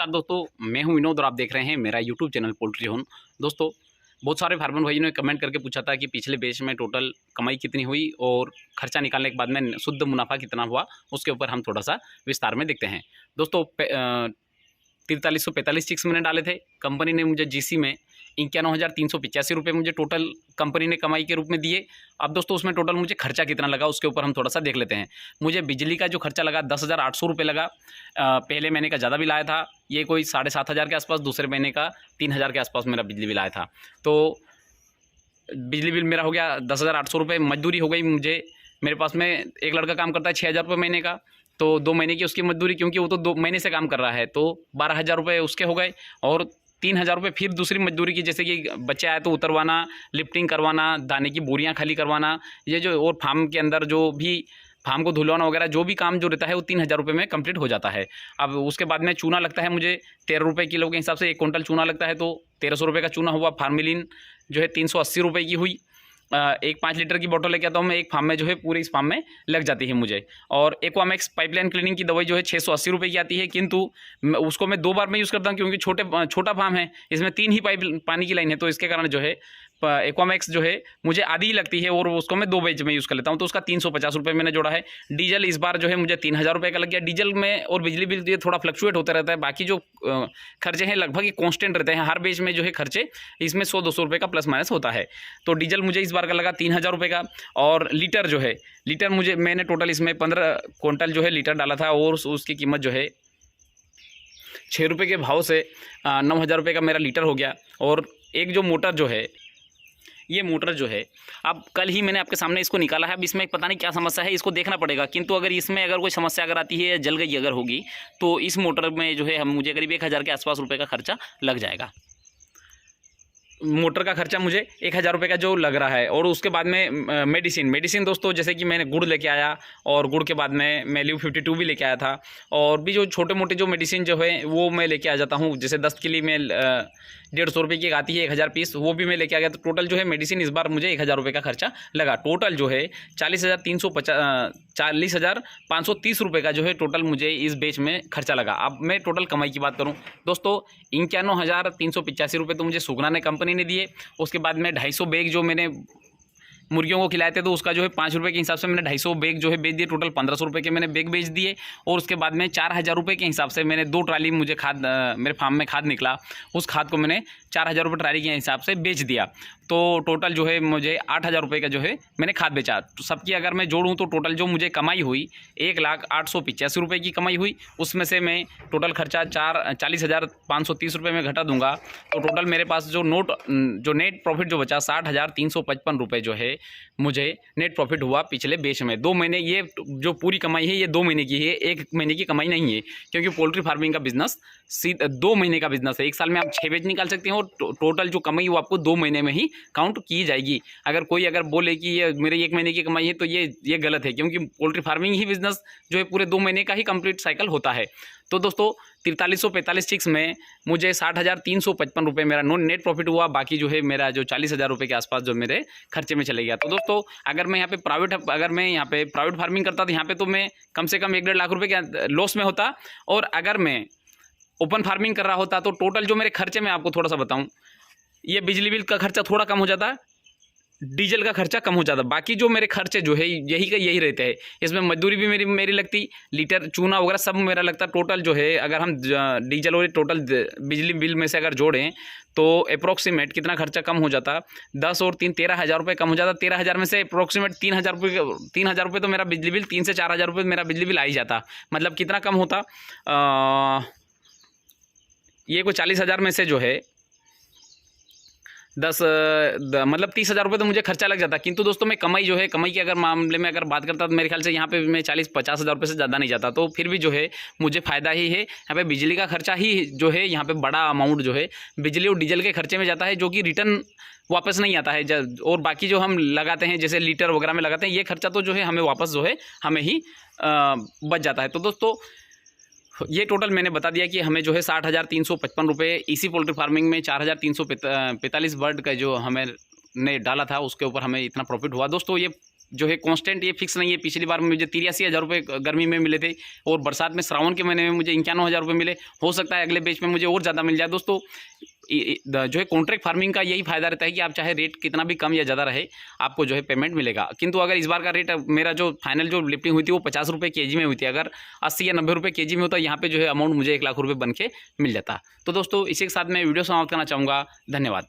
नमस्कार दोस्तों, मैं हूं विनोद और आप देख रहे हैं मेरा यूट्यूब चैनल पोल्ट्री जोन। दोस्तों, बहुत सारे फार्मर भाइयों ने कमेंट करके पूछा था कि पिछले बैच में टोटल कमाई कितनी हुई और खर्चा निकालने के बाद में शुद्ध मुनाफा कितना हुआ, उसके ऊपर हम थोड़ा सा विस्तार में देखते हैं। दोस्तों, 4345 चिक्स मैंने डाले थे। कंपनी ने मुझे जीसी में 51,385 रुपये मुझे टोटल कंपनी ने कमाई के रूप में दिए। अब दोस्तों, उसमें टोटल मुझे खर्चा कितना लगा उसके ऊपर हम थोड़ा सा देख लेते हैं। मुझे बिजली का जो खर्चा लगा 10,800 रुपये लगा। पहले महीने का ज़्यादा बिल आया था, ये कोई 7,500 के आसपास। दूसरे महीने का 3,000 के आसपास मेरा बिजली बिल आया था। तो बिजली बिल मेरा हो गया 10,800 रुपये। मजदूरी हो गई मुझे, मेरे पास में एक लड़का काम करता है 6,000 रुपये महीने का, तो 2 महीने की उसकी मजदूरी, क्योंकि वो तो 2 महीने से काम कर रहा है, तो 12,000 रुपये उसके हो गए। और 3,000 रुपये फिर दूसरी मजदूरी की, जैसे कि बच्चे आए तो उतरवाना, लिफ्टिंग करवाना, दाने की बोरियां खाली करवाना, ये जो और फार्म के अंदर जो भी फार्म को धुलवाना वगैरह जो भी काम जो रहता है वो 3,000 रुपये में कंप्लीट हो जाता है। अब उसके बाद में चूना लगता है मुझे 13 रुपये किलो के हिसाब से, 1 क्विंटल चूना लगता है, तो 1,300 रुपये का चूना हुआ। फार्मिलिन जो है 380 रुपये की हुई। एक 5 लीटर की बोतल लेके आता हूँ मैं, एक फार्म में जो है पूरे इस फार्म में लग जाती है मुझे। और एक्वामैक्स पाइपलाइन क्लीनिंग की दवाई जो है 680 रुपये की आती है, किंतु उसको मैं 2 बार में यूज़ करता हूँ, क्योंकि छोटा फार्म है, इसमें 3 ही पाइप पानी की लाइन है, तो इसके कारण जो है एक्वामैक्स जो है मुझे आधी ही लगती है और उसको मैं 2 बैच में यूज़ कर लेता हूँ, तो उसका 350 रुपये मैंने जोड़ा है। डीजल इस बार जो है मुझे 3,000 रुपये का लग गया। डीजल में और बिजली बिल ये थोड़ा फ्लक्चुएट होता रहता है, बाकी जो खर्चे हैं लगभग कॉन्स्टेंट रहते हैं। हर बैच में जो है खर्चे इसमें 100-200 रुपये का प्लस माइनस होता है। तो डीजल मुझे इस बार का लगा 3,000 रुपये का। और लीटर जो है, लीटर मैंने टोटल इसमें 15 क्विंटल जो है लीटर डाला था, और उसकी कीमत जो है 6 रुपये के भाव से 9,000 रुपये का मेरा लीटर हो गया। और एक जो मोटर जो है, ये मोटर जो है अब कल ही मैंने आपके सामने इसको निकाला है। अब इसमें पता नहीं क्या समस्या है, इसको देखना पड़ेगा, किंतु अगर इसमें अगर कोई समस्या अगर आती है या जल गई अगर होगी, तो इस मोटर में जो है मुझे करीब 1,000 के आसपास रुपये का खर्चा लग जाएगा। मोटर का खर्चा मुझे 1,000 रुपये का जो लग रहा है। और उसके बाद में मेडिसिन दोस्तों, जैसे कि मैंने गुड़ लेके आया, और गुड़ के बाद में मैं ल्यू 52 भी लेके आया था, और भी जो छोटे मोटे जो मेडिसिन जो है वो मैं लेके आ जाता हूँ। जैसे दस्त के लिए मैं 150 रुपये की आती है 1,000 पीस, वो भी मैं लेके आ गया। तो टोटल जो है मेडिसिन इस बार मुझे 1,000 रुपये का खर्चा लगा। टोटल जो है 40,530 रुपये का जो है टोटल मुझे इस बैच में खर्चा लगा। अब मैं टोटल कमाई की बात करूं दोस्तों, 51,385 रुपये तो मुझे सुगना ने कंपनी ने दिए। उसके बाद में 250 बैग जो मैंने मुर्गियों को खिलाए थे, तो उसका जो है 5 रुपये के हिसाब से मैंने 250 बैग जो है बेच दिए। टोटल 1,500 रुपये के मैंने बैग बेच दिए। और उसके बाद में 4,000 रुपये के हिसाब से मैंने 2 ट्राली मुझे खाद, मेरे फार्म में खाद निकला, उस खाद को मैंने 4,000 रुपये ट्राली के हिसाब से बेच दिया। तो टोटल जो है मुझे 8,000 रुपये का जो है मैंने खाद बेचा। तो सबकी अगर मैं जोड़ूँ तो टोटल जो मुझे कमाई हुई 1,0885 रुपये की कमाई हुई। उसमें से मैं टोटल खर्चा 40,530 रुपये में घटा दूंगा, तो टोटल मेरे पास जो नेट प्रॉफिट जो बचा 60,355 रुपये जो है मुझे नेट प्रॉफिट हुआ पिछले बैच में। 2 महीने, ये जो पूरी कमाई है ये 2 महीने की है, 1 महीने की कमाई नहीं है, क्योंकि पोल्ट्री फार्मिंग का बिजनेस 2 महीने का बिजनेस है। एक साल में आप 6 बैच निकाल सकते हैं, और टोटल जो कमाई वो आपको 2 महीने में ही काउंट की जाएगी। अगर कोई बोले कि ये मेरे 1 महीने की कमाई है, तो ये गलत है, क्योंकि पोल्ट्री फार्मिंग ही बिजनेस जो है पूरे 2 महीने का ही कंप्लीट साइकिल होता है। तो दोस्तों, 4345 चिक्स में मुझे 60,355 रुपये मेरा नेट प्रॉफिट हुआ। बाकी जो है मेरा जो 40,000 रुपये के आसपास जो मेरे खर्चे में चले गया। तो दोस्तों, अगर मैं यहाँ पे प्राइवेट फार्मिंग करता, तो यहाँ पे तो मैं कम से कम 1-1.5 लाख रुपये के लॉस में होता। और अगर मैं ओपन फार्मिंग कर रहा होता, तो टोटल जो मेरे खर्चे में आपको थोड़ा सा बताऊँ, ये बिजली बिल का खर्चा थोड़ा कम हो जाता, डीजल का खर्चा कम हो जाता, बाकी जो मेरे खर्चे जो है यही रहते हैं। इसमें मजदूरी भी मेरी लगती, लीटर चूना वगैरह सब मेरा लगता। टोटल जो है अगर हम डीजल और टोटल बिजली बिल में से अगर जोड़ें, तो अप्रोक्सीमेट कितना खर्चा कम हो जाता, 10 और 3 13,000 रुपये कम हो जाता। 13,000 में से अप्रोक्सीमेट 3,000 रुपये तो मेरा बिजली बिल, 3 से 4,000 रुपये मेरा बिजली बिल आ ही जाता। मतलब कितना कम होता, ये कोई 40,000 में से जो है मतलब 30,000 रुपये तो मुझे खर्चा लग जाता। किंतु दोस्तों, मैं कमाई के अगर मामले में अगर बात करता, तो मेरे ख्याल से यहाँ पे मैं 40-50 हज़ार रुपये से ज़्यादा नहीं जाता। तो फिर भी जो है मुझे फ़ायदा ही है। यहाँ पे बिजली का खर्चा ही जो है, यहाँ पे बड़ा अमाउंट जो है बिजली और डीजल के खर्चे में जाता है, जो कि रिटर्न वापस नहीं आता है। और बाकी जो हम लगाते हैं, जैसे लीटर वगैरह में लगाते हैं, ये खर्चा तो जो है हमें वापस जो है हमें ही बच जाता है। तो दोस्तों, ये टोटल मैंने बता दिया कि हमें जो है 60,355 रुपये इसी पोल्ट्री फार्मिंग में 4,345 बर्ड का जो हमें ने डाला था, उसके ऊपर हमें इतना प्रॉफिट हुआ। दोस्तों, ये जो है कांस्टेंट ये फिक्स नहीं है। पिछली बार मुझे 83,000 रुपये गर्मी में मिले थे और बरसात में श्रावण के महीने में मुझे 91,000 रुपये मिले। हो सकता है अगले बैच में मुझे और ज़्यादा मिल जाए। दोस्तों जो है कॉन्ट्रैक्ट फार्मिंग का यही फायदा रहता है कि आप चाहे रेट कितना भी कम या ज़्यादा रहे, आपको जो है पेमेंट मिलेगा। किंतु अगर इस बार का रेट मेरा जो फाइनल जो लिफ्टिंग हुई थी वो 50 रुपये केजी में हुई थी, अगर 80 या 90 रुपये केजी में होता यहाँ पे जो है अमाउंट मुझे 1 लाख रुपये बन के मिल जाता। तो दोस्तों इसी के साथ मैं वीडियो समाप्त करना चाहूँगा। धन्यवाद।